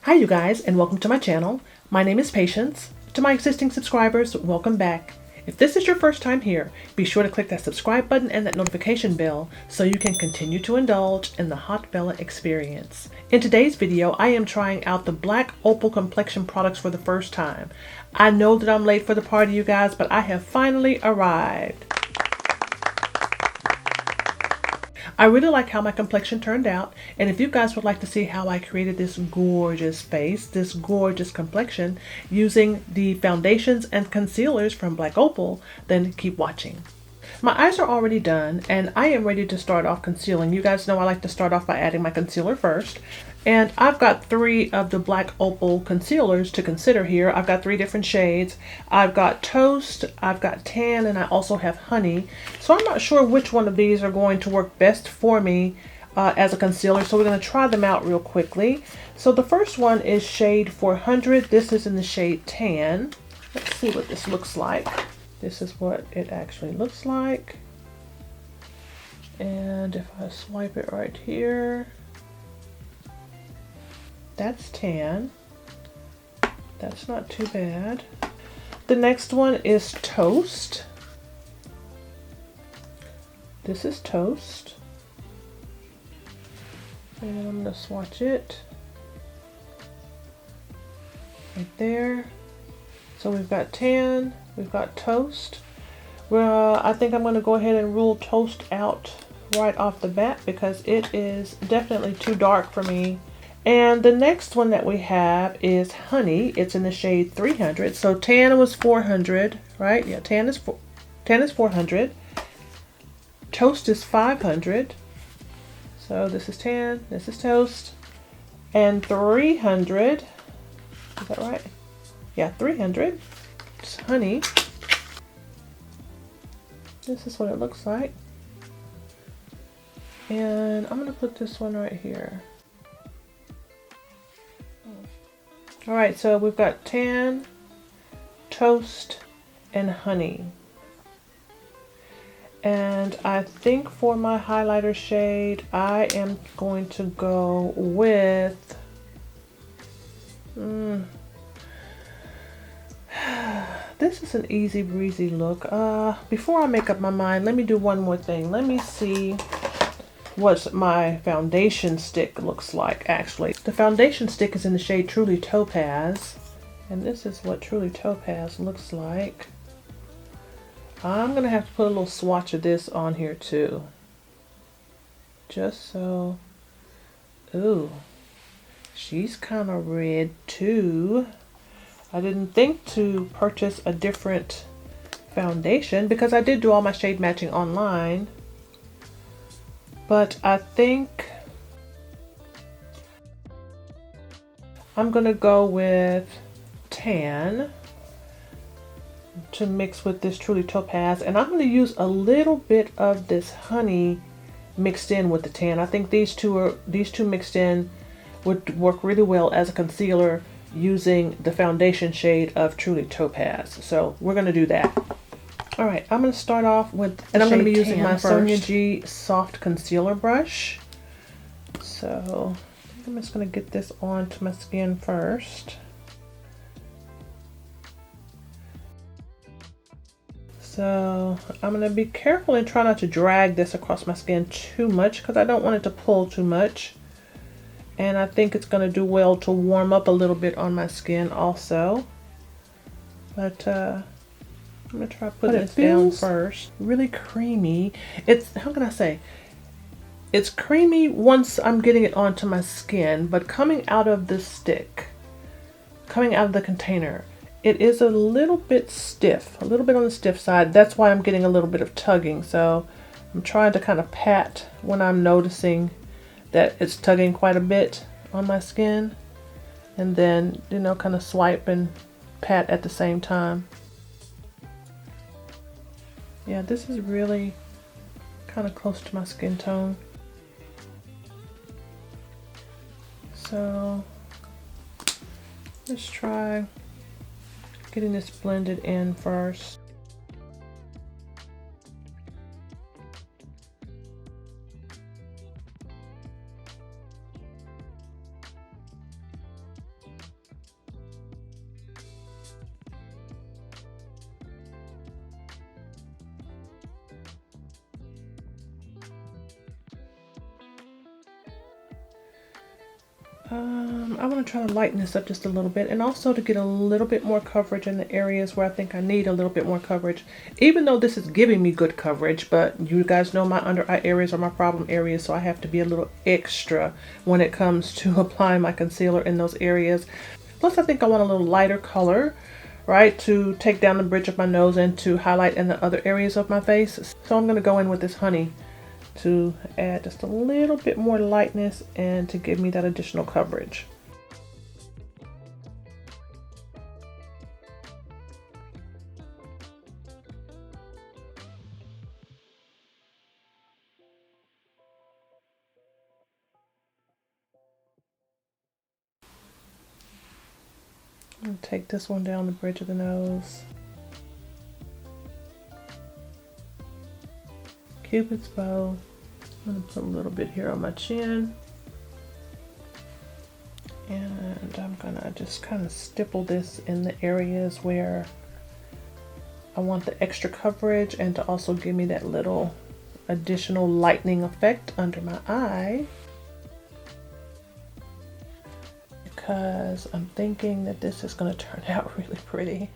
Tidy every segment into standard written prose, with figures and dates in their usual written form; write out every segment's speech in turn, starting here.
Hi you guys, and welcome to my channel. My name is Patience. To my existing subscribers, welcome back. If this is your first time here, be sure to click that subscribe button and that notification bell so you can continue to indulge in the Hot Bella experience. In today's video, I am trying out the Black Opal complexion products for the first time. I know that I'm late for the party, you guys, but I have finally arrived. I really like how my complexion turned out, and if you guys would like to see how I created this gorgeous face, this gorgeous complexion, using the foundations and concealers from Black Opal, then keep watching. My eyes are already done, and I am ready to start off concealing. You guys know I like to start off by adding my concealer first. And I've got 3 of the Black Opal concealers to consider here. I've got 3 different shades. I've got Toast, I've got Tan, and I also have Honey. So I'm not sure which one of these are going to work best for me as a concealer. So we're going to try them out real quickly. So the first one is shade 400. This is in the shade Tan. Let's see what this looks like. This is what it actually looks like. And if I swipe it right here, that's Tan. That's not too bad. The next one is Toast. This is Toast. And I'm going to swatch it right there. So we've got Tan, we've got Toast. Well, I think I'm going to go ahead and rule Toast out right off the bat because it is definitely too dark for me. And the next one that we have is Honey. It's in the shade 300. So Tan was 400, right? Yeah, Tan is 400. Toast is 500. So this is Tan, this is Toast. And 300, is that right? Yeah, 300. It's Honey. This is what it looks like. And I'm going to put this one right here. Alright, so we've got Tan, Toast, and Honey. And I think for my highlighter shade, I am going to go with... This is an easy breezy look. Before I make up my mind, let me do one more thing. Let me see what my foundation stick looks like actually. The foundation stick is in the shade Truly Topaz, and this is what Truly Topaz looks like. I'm gonna have to put a little swatch of this on here too, just so. Ooh, she's kind of red too. I didn't think to purchase a different foundation because I did do all my shade matching online. But I think I'm gonna go with Tan to mix with this Truly Topaz, and I'm gonna use a little bit of this Honey mixed in with the Tan. I think these two mixed in would work really well as a concealer using the foundation shade of Truly Topaz. So we're gonna do that. Alright, I'm going to start off with, and I'm going to be using my Sonia G Soft Concealer Brush. So, I think I'm just going to get this onto my skin first. So, I'm going to be careful and try not to drag this across my skin too much because I don't want it to pull too much. And I think it's going to do well to warm up a little bit on my skin also. But, I'm going to try putting this down first. Really creamy. It's, how can I say? It's creamy once I'm getting it onto my skin, but coming out of the stick, coming out of the container, it is a little bit stiff, a little bit on the stiff side. That's why I'm getting a little bit of tugging. So I'm trying to kind of pat when I'm noticing that it's tugging quite a bit on my skin. And then, you know, kind of swipe and pat at the same time. Yeah, this is really kind of close to my skin tone. So let's try getting this blended in first. I want to try to lighten this up just a little bit, and also to get a little bit more coverage in the areas where I think I need a little bit more coverage, even though this is giving me good coverage. But you guys know my under eye areas are my problem areas, so I have to be a little extra when it comes to applying my concealer in those areas. Plus I think I want a little lighter color, right, to take down the bridge of my nose and to highlight in the other areas of my face. So I'm going to go in with this honey to add just a little bit more lightness and to give me that additional coverage. I'm going to take this one down the bridge of the nose. Cupid's bow. I'm going to put a little bit here on my chin. And I'm going to just kind of stipple this in the areas where I want the extra coverage and to also give me that little additional lightening effect under my eye. Because I'm thinking that this is going to turn out really pretty.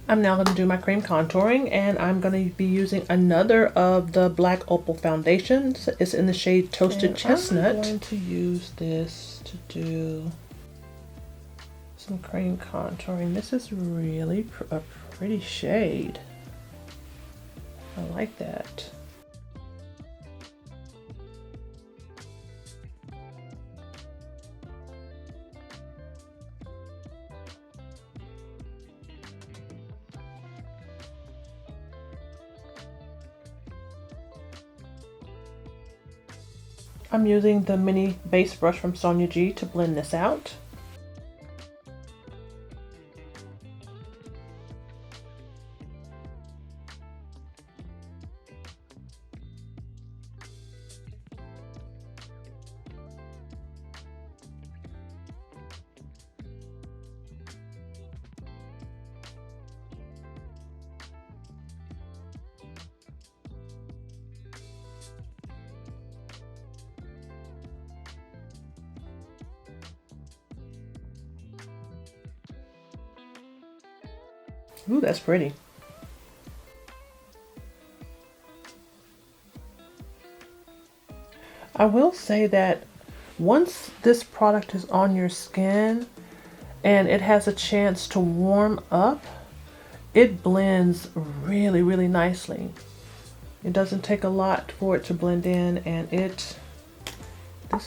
I'm now going to do my cream contouring, and I'm going to be using another of the black Opal foundations. It's in the shade Toasted Chestnut. I'm going to use this to do some cream contouring. This is really a pretty shade. I like that. I'm using the mini base brush from Sonia G to blend this out. Ooh, that's pretty. I will say that once this product is on your skin and it has a chance to warm up, it blends really, really nicely. It doesn't take a lot for it to blend in, and this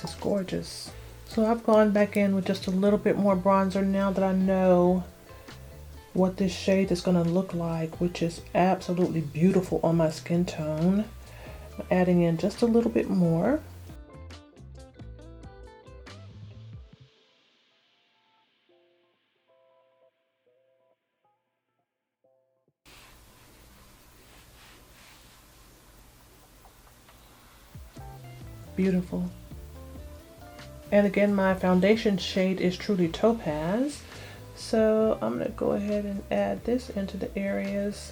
is gorgeous. So I've gone back in with just a little bit more bronzer now that I know what this shade is going to look like, which is absolutely beautiful on my skin tone. I'm adding in just a little bit more. Beautiful. And again, my foundation shade is Truly Topaz. So I'm going to go ahead and add this into the areas,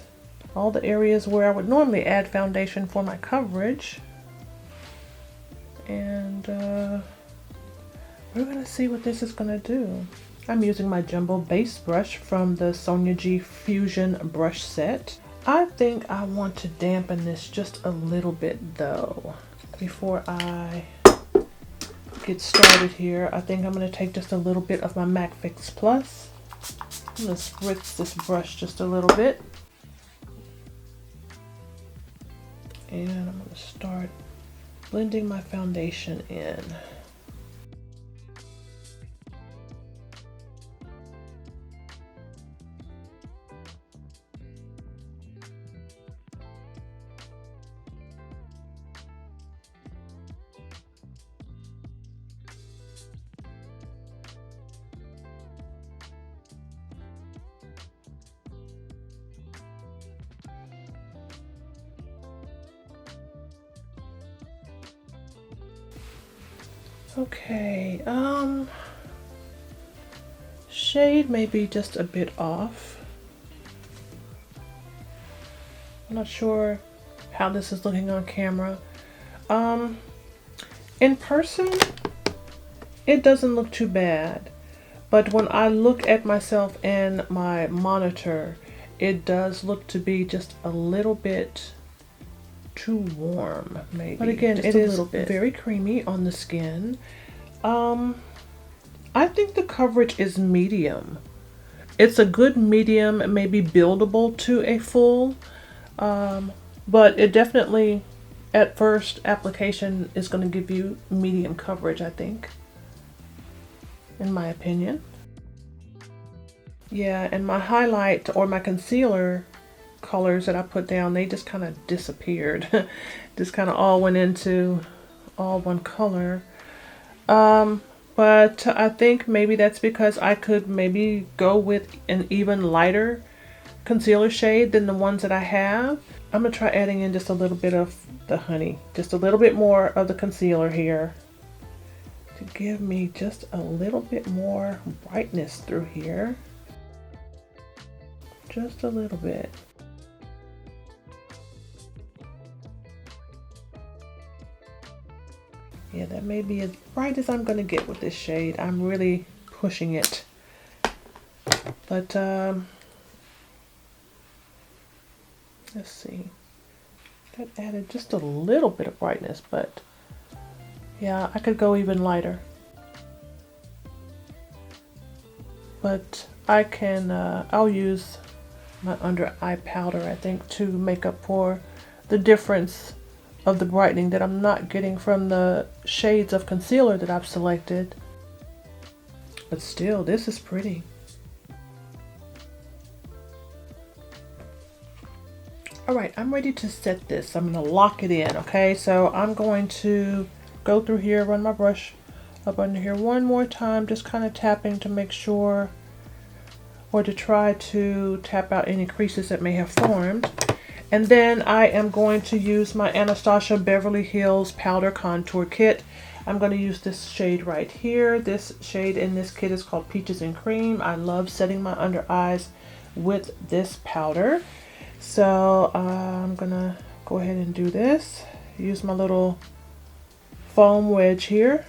all the areas where I would normally add foundation for my coverage. And we're going to see what this is going to do. I'm using my jumbo base brush from the Sonia G Fusion brush set. I think I want to dampen this just a little bit though. Before I get started here, I think I'm going to take just a little bit of my MAC Fix Plus. I'm going to spritz this brush just a little bit. And I'm going to start blending my foundation in. Okay, shade may be just a bit off. I'm not sure how this is looking on camera. In person, it doesn't look too bad. But when I look at myself in my monitor, it does look to be just a little bit too warm, maybe. But again, just it is very creamy on the skin. I think the coverage is medium. It's a good medium, maybe buildable to a full, but it definitely, at first application, is going to give you medium coverage, I think, in my opinion. Yeah, and my highlight or my concealer colors that I put down, they just kind of disappeared. Just kind of all went into all one color. But I think maybe that's because I could maybe go with an even lighter concealer shade than the ones that I have. I'm gonna try adding in just a little bit of the honey, just a little bit more of the concealer here to give me just a little bit more brightness through here. Just a little bit. Yeah, that may be as bright as I'm gonna get with this shade. I'm really pushing it. But let's see. That added just a little bit of brightness, but yeah, I could go even lighter. But I can, I'll use my under eye powder, I think, to make up for the difference of the brightening that I'm not getting from the shades of concealer that I've selected. But still, this is pretty. Alright, I'm ready to set this. I'm going to lock it in, okay? So I'm going to go through here, run my brush up under here one more time, just kind of tapping to make sure, or to try to tap out any creases that may have formed. And then I am going to use my Anastasia Beverly Hills Powder Contour Kit. I'm going to use this shade right here. This shade in this kit is called Peaches and Cream. I love setting my under eyes with this powder. So I'm going to go ahead and do this. Use my little foam wedge here.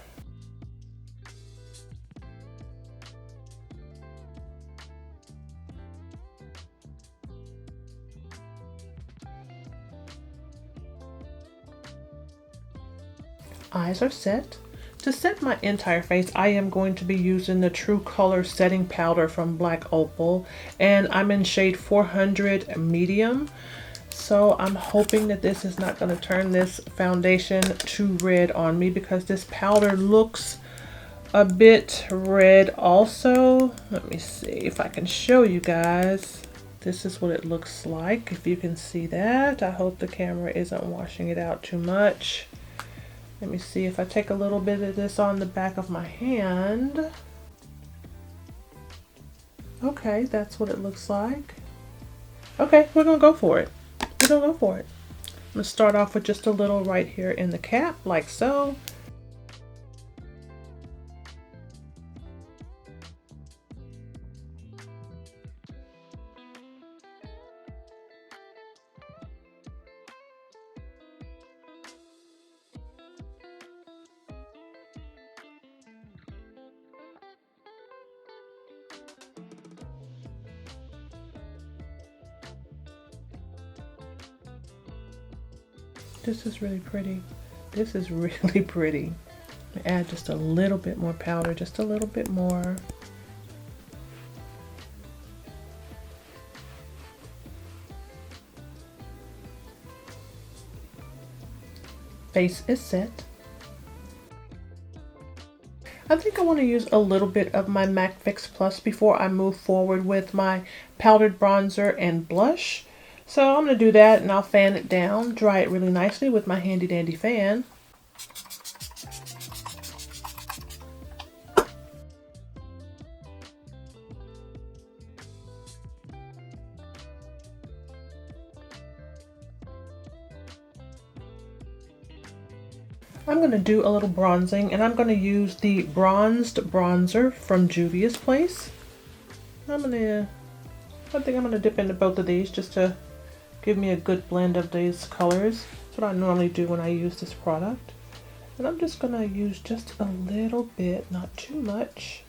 Eyes are set. To set my entire face, I am going to be using the True Color setting powder from Black Opal, and I'm in shade 400 medium. So I'm hoping that this is not going to turn this foundation too red on me, because this powder looks a bit red also. Let me see if I can show you guys. This is what it looks like, if you can see that. I hope the camera isn't washing it out too much. Let me see if I take a little bit of this on the back of my hand. Okay, that's what it looks like. Okay, we're gonna go for it. We're gonna go for it. I'm gonna start off with just a little right here in the cap, like so. This is really pretty. This is really pretty. Add just a little bit more powder, just a little bit more. Face is set. I think I want to use a little bit of my MAC Fix Plus before I move forward with my powdered bronzer and blush. So I'm going to do that, and I'll fan it down, dry it really nicely with my handy dandy fan. I'm going to do a little bronzing, and I'm going to use the bronzed bronzer from Juvia's Place. I think I'm going to dip into both of these just to give me a good blend of these colors. That's what I normally do when I use this product. And I'm just going to use just a little bit, not too much.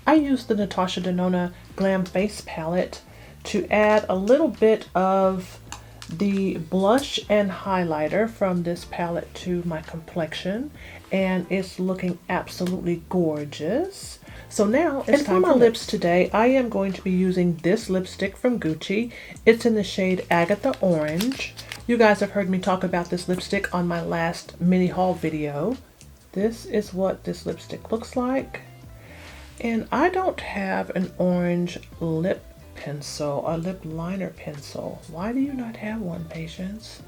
I used the Natasha Denona Glam Face Palette to add a little bit of the blush and highlighter from this palette to my complexion, and it's looking absolutely gorgeous. So now it's time for my lips today. I am going to be using this lipstick from Gucci. It's in the shade Agatha Orange. You guys have heard me talk about this lipstick on my last mini haul video. This is what this lipstick looks like. And I don't have an orange lip pencil, a lip liner pencil. Why do you not have one, Patience?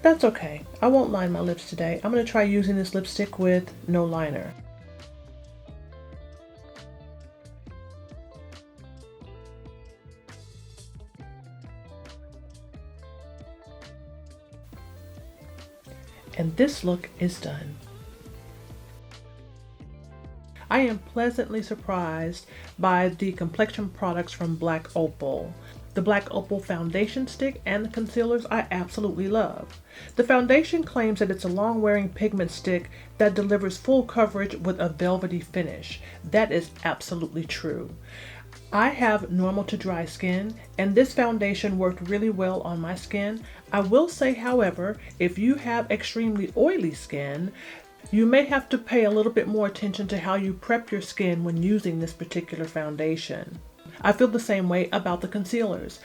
That's okay. I won't line my lips today. I'm going to try using this lipstick with no liner. And this look is done. I am pleasantly surprised by the complexion products from Black Opal. The Black Opal foundation stick and the concealers I absolutely love. The foundation claims that it's a long-wearing pigment stick that delivers full coverage with a velvety finish. That is absolutely true. I have normal to dry skin, and this foundation worked really well on my skin. I will say, however, if you have extremely oily skin, you may have to pay a little bit more attention to how you prep your skin when using this particular foundation. I feel the same way about the concealers.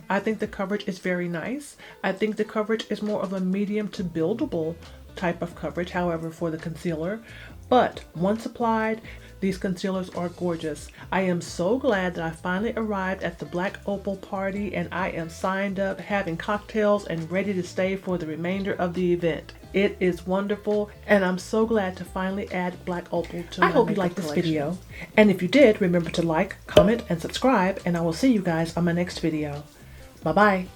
I think the coverage is very nice. I think the coverage is more of a medium to buildable type of coverage, however, for the concealer. But once applied, these concealers are gorgeous. I am so glad that I finally arrived at the Black Opal party, and I am signed up, having cocktails, and ready to stay for the remainder of the event. It is wonderful, and I'm so glad to finally add Black Opal to my makeup collection. I hope you liked this video, and if you did, remember to like, comment, and subscribe, and I will see you guys on my next video. Bye-bye.